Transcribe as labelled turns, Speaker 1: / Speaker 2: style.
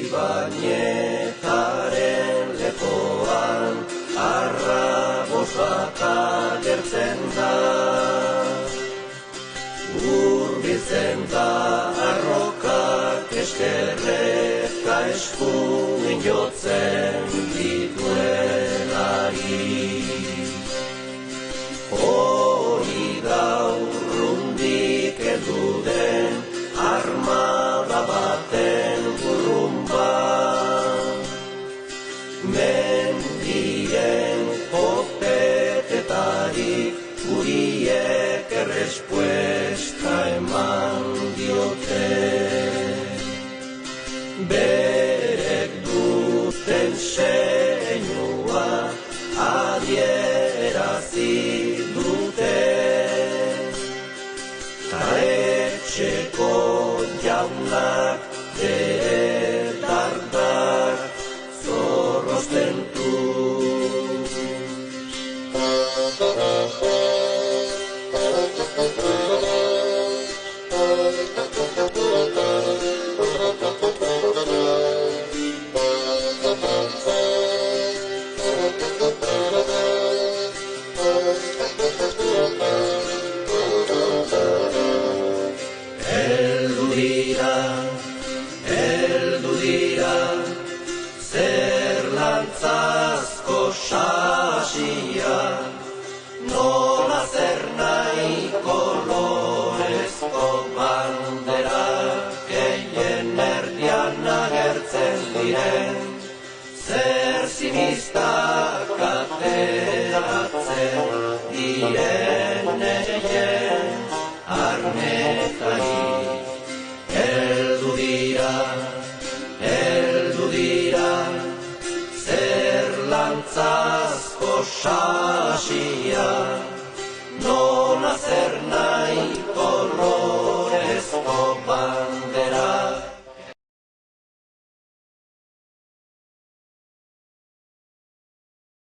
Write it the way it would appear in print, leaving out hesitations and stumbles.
Speaker 1: Ibañetaren lepoan arrabos bat agertzen da. Hurbiltzen da arrokak eskerreka eskuin jotzen dituelari. Hori da urrundik heldu den armada baten burrumba. Mendien kopetetarik uriek errespuesta eman diote. Berek duten seinua adierazi dute. Ta etxeko jaunak bere dardak zorrozten du. Heldu dira, zer lantzazko sasia, nola zer nahi kolorezko bandera, keien erdian agertzen diren, zer zinistak ateratzen diren eien arnetari. Heldu dira, zer lantzazko sasia, nola zer